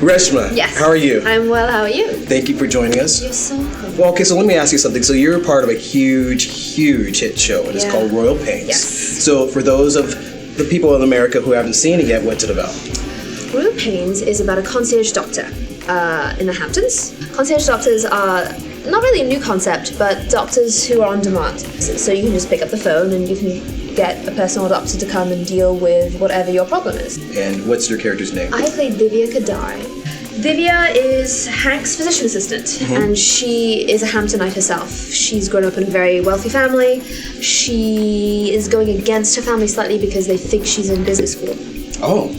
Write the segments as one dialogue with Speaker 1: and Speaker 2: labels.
Speaker 1: Reshma,
Speaker 2: Yes.
Speaker 1: how are you?
Speaker 2: I'm well, how are you?
Speaker 1: Thank you for joining us.
Speaker 2: You're so welcome.
Speaker 1: Well, okay, so let me ask you something. So you're part of a huge hit show, and it's
Speaker 2: Yeah.
Speaker 1: called Royal Pains.
Speaker 2: Yes.
Speaker 1: So for those of the people in America who haven't seen it yet, what's it about?
Speaker 2: Royal Pains is about a concierge doctor in the Hamptons. Concierge doctors are not really a new concept, but doctors who are on demand. So you can just pick up the phone and you can get a personal doctor to come and deal with whatever your problem is.
Speaker 1: And what's your character's name?
Speaker 2: I played Divya Kadari. Divya is Hank's physician assistant, and she is a Hamptonite herself. She's grown up in a very wealthy family. She is going against her family slightly because they think she's in business school.
Speaker 1: Oh,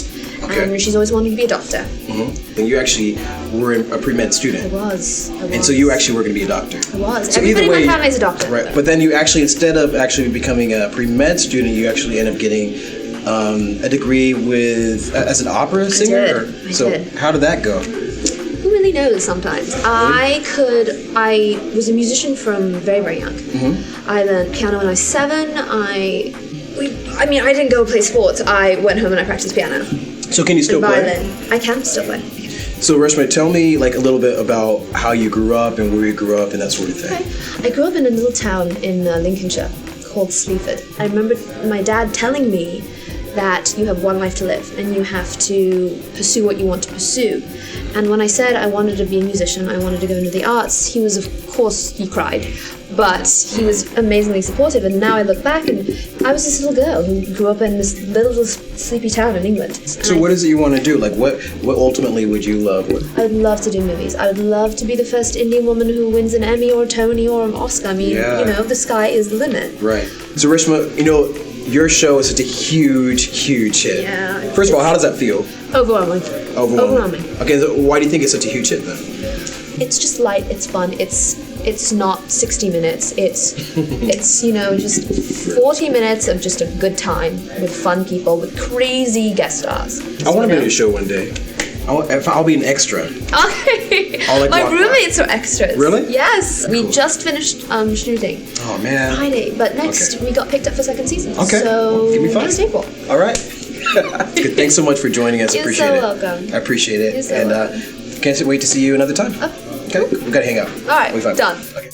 Speaker 1: okay.
Speaker 2: And she's always wanted to be a doctor.
Speaker 1: And you actually were a pre-med student.
Speaker 2: I was.
Speaker 1: And so you actually were going to be a doctor.
Speaker 2: I was.
Speaker 1: So
Speaker 2: Everybody
Speaker 1: either way,
Speaker 2: in my family is a doctor.
Speaker 1: Right, but then you actually, instead of actually becoming a pre-med student, you actually end up getting a degree with as an opera singer?
Speaker 2: I
Speaker 1: So
Speaker 2: did.
Speaker 1: how did that go?
Speaker 2: Who really knows sometimes? I was a musician from very, very young. I learned piano when I was 7. I didn't go play sports. I went home and I practiced piano.
Speaker 1: So can you still play?
Speaker 2: Violin. I can still play.
Speaker 1: So Reshma, tell me like a little bit about how you grew up and where you grew up and that sort of thing.
Speaker 2: I grew up in a little town in Lincolnshire called Sleaford. I remember my dad telling me that you have one life to live and you have to pursue what you want to pursue. And when I said I wanted to be a musician, I wanted to go into the arts, he cried, but he was amazingly supportive. And now I look back and I was this little girl who grew up in this little sleepy town in England.
Speaker 1: So what is it you want to do? Like what ultimately would you love?
Speaker 2: I would love to do movies. I would love to be the first Indian woman who wins an Emmy or a Tony or an Oscar. I mean, the sky is the limit.
Speaker 1: Right. So Reshma, your show is such a huge hit.
Speaker 2: Yeah.
Speaker 1: First of all, how does that feel?
Speaker 2: Overwhelming.
Speaker 1: Okay, so why do you think it's such a huge hit then?
Speaker 2: It's just light, it's fun, it's not 60 minutes, it's just 40 minutes of just a good time with fun people, with crazy guest stars.
Speaker 1: I want to be on your show one day. I'll be an extra.
Speaker 2: Okay. My roommates are extras.
Speaker 1: Really?
Speaker 2: Yes.
Speaker 1: Cool.
Speaker 2: We just finished shooting.
Speaker 1: Oh man.
Speaker 2: Friday, but next we got picked up for second season.
Speaker 1: Okay.
Speaker 2: So
Speaker 1: give me 5.
Speaker 2: next April.
Speaker 1: All right. Good. Thanks so much for joining us.
Speaker 2: You're
Speaker 1: Appreciate
Speaker 2: so
Speaker 1: it.
Speaker 2: welcome.
Speaker 1: I appreciate it.
Speaker 2: You're so
Speaker 1: and
Speaker 2: welcome.
Speaker 1: can't wait to see you another time.
Speaker 2: Oh.
Speaker 1: Okay. We've got to hang out.
Speaker 2: All right. Done.
Speaker 1: Okay.